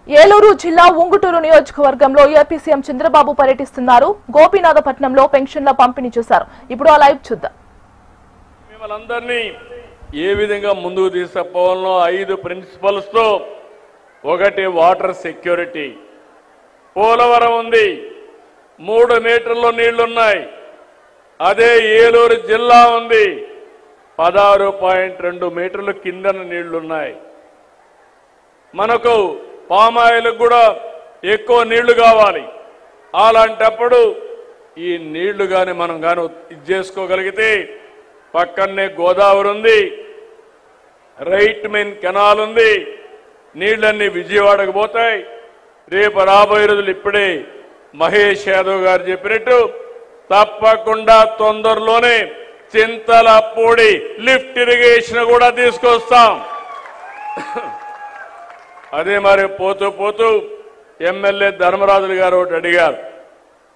ఏలూరు జిల్లా ఉంగుటూరు నియోజకవర్గంలో AP CM Chandrababu పర్యటిస్తున్నారు. గోపీనాథపట్నంలో పెన్షన్ల పంపిణీ చేశారు. ఇప్పుడు ఆ లైవ్ చూద్దాం. మిమ్మల్ని ఏ విధంగా ముందుకు తీసుకుపోవాలో 5 ప్రిన్సిపల్స్ తో ఒకటి వాటర్ సెక్యూరిటీ. పోలవరం ఉంది, 3 మీటర్ల నీళ్లున్నాయి. అదే ఏలూరు జిల్లా ఉంది, 16.2 మీటర్ల కిందన నీళ్లున్నాయి. మనకు పామాయిల్ కూడా ఎక్కువ నీళ్లు కావాలి. అలాంటప్పుడు ఈ నీళ్లు గాని మనం గాని ఇది చేసుకోగలిగితే పక్కనే గోదావరి ఉంది, రైట్ మెయిన్ కెనాల్ ఉంది, నీళ్లన్నీ విజయవాడకు పోతాయి. రేపు రాబోయే రోజులు ఇప్పుడే మహేష్ యాదవ్ గారు చెప్పినట్టు తప్పకుండా తొందరలోనే చింతలపూడి లిఫ్ట్ ఇరిగేషన్ కూడా తీసుకొస్తాం. అదే మరి పోతూ పోతూ ఎమ్మెల్యే ధర్మరాజులు గారు ఒకటి అడిగారు,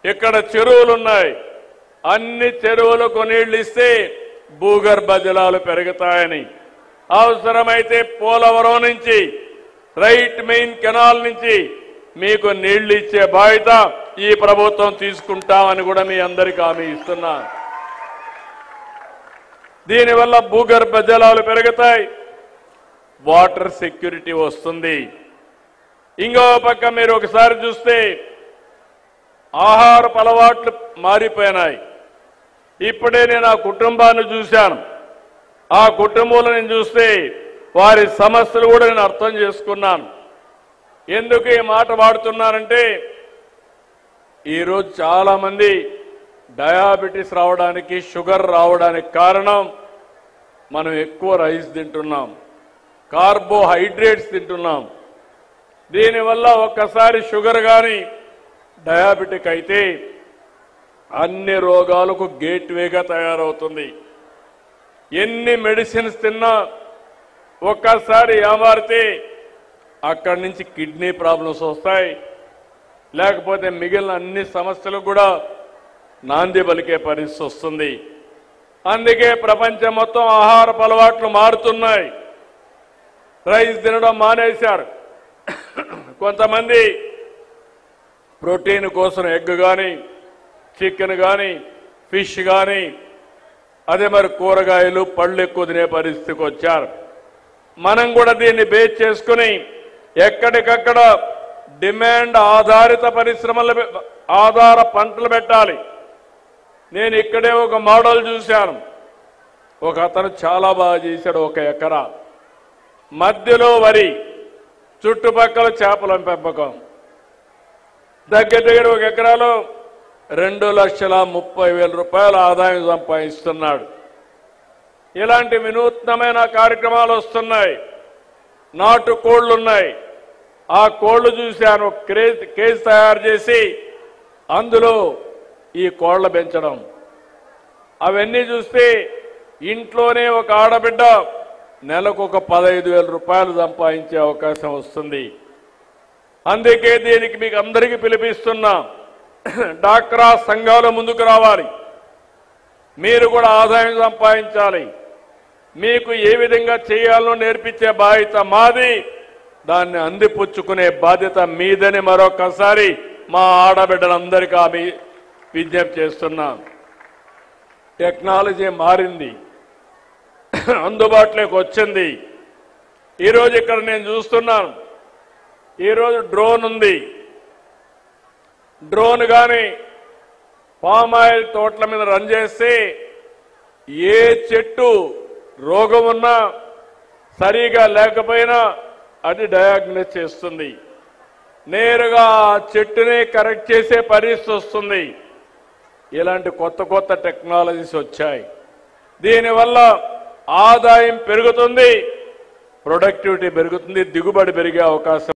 ఇక్కడ చెరువులు ఉన్నాయి, అన్ని చెరువులకు నీళ్లు ఇస్తే భూగర్భ జలాలు పెరుగుతాయని. అవసరమైతే పోలవరం నుంచి రైట్ మెయిన్ కెనాల్ నుంచి మీకు నీళ్లు ఇచ్చే బాధ్యత ఈ ప్రభుత్వం తీసుకుంటామని కూడా మీ అందరికీ హామీ ఇస్తున్నా. దీనివల్ల భూగర్భ జలాలు పెరుగుతాయి, వాటర్ సెక్యూరిటీ వస్తుంది. ఇంకో పక్క మీరు ఒకసారి చూస్తే ఆహారపు అలవాట్లు మారిపోయినాయి. ఇప్పుడే నేను ఆ కుటుంబాన్ని చూశాను. ఆ కుటుంబంలో నేను చూస్తే వారి సమస్యలు కూడా నేను అర్థం చేసుకున్నాను. ఎందుకు ఈ మాట వాడుతున్నానంటే ఈరోజు చాలా మంది డయాబెటీస్ రావడానికి, షుగర్ రావడానికి కారణం మనం ఎక్కువ రైస్ తింటున్నాం, కార్బోహైడ్రేట్స్ తింటున్నాం. దీనివల్ల ఒక్కసారి షుగర్ కానీ డయాబెటిక్ అయితే అన్ని రోగాలకు గేట్వేగా తయారవుతుంది. ఎన్ని మెడిసిన్స్ తిన్నా ఒక్కసారి ఏమారితే అక్కడి నుంచి కిడ్నీ ప్రాబ్లమ్స్ వస్తాయి, లేకపోతే మిగిలిన అన్ని సమస్యలు కూడా నాంది పలికే పరిస్థితి వస్తుంది. అందుకే ప్రపంచం మొత్తం ఆహారపు అలవాట్లు మారుతున్నాయి. రైస్ తినడం మానేశారు. కొంతమంది ప్రోటీన్ కోసం ఎగ్ కానీ, చికెన్ కానీ, ఫిష్ కానీ, అదే మరి కూరగాయలు, పళ్ళు ఎక్కువ తినే పరిస్థితికి వచ్చారు. మనం కూడా దీన్ని బేస్ చేసుకుని ఎక్కడికక్కడ డిమాండ్ ఆధారిత పరిశ్రమల ఆధార పంటలు పెట్టాలి. నేను ఇక్కడే ఒక మోడల్ చూశాను. ఒక అతను చాలా బాగా చేశాడు. 1 ఎకరా మధ్యలో వరి, చుట్టుపక్కల చేపల పెంపకం. దగ్గర 1 ఎకరాలో 2,30,000 రూపాయల ఆదాయం సంపాదిస్తున్నాడు. ఇలాంటి వినూత్నమైన కార్యక్రమాలు వస్తున్నాయి. నాటు కోళ్లు ఉన్నాయి. ఆ కోళ్లు చూశాను, కేజ్ తయారు చేసి అందులో ఈ కోళ్ల పెంచడం. అవన్నీ చూస్తే ఇంట్లోనే ఒక ఆడబిడ్డ నెలకు ఒక 15,000 రూపాయలు సంపాదించే అవకాశం వస్తుంది. అందుకే దీనికి మీకు అందరికీ పిలిపిస్తున్నా, డాక్రా సంఘాలు ముందుకు రావాలి. మీరు కూడా ఆదాయం సంపాదించాలి. మీకు ఏ విధంగా చేయాలో నేర్పించే బాధ్యత మాది, దాన్ని అందిపుచ్చుకునే బాధ్యత మీదని మరొకసారి మా ఆడబిడ్డలందరికీ ఆమె విజ్ఞప్తి చేస్తున్నాం. టెక్నాలజీ మారింది, అందుబాటులోకి వచ్చింది. ఈరోజు ఇక్కడ నేను చూస్తున్నాను, ఈరోజు డ్రోన్ ఉంది. డ్రోన్ కానీ పామాయిల్ తోటల మీద రన్ చేస్తే ఏ చెట్టు రోగం ఉన్నా సరిగా లేకపోయినా అది డయాగ్నోస్ చేస్తుంది. నేరుగా ఆ చెట్టునే కరెక్ట్ చేసే పరిస్థితి వస్తుంది. ఇలాంటి కొత్త కొత్త టెక్నాలజీస్ వచ్చాయి. దీనివల్ల ఆదాయం పెరుగుతుంది, ప్రొడక్టివిటీ పెరుగుతుంది, దిగుబడి పెరిగే అవకాశం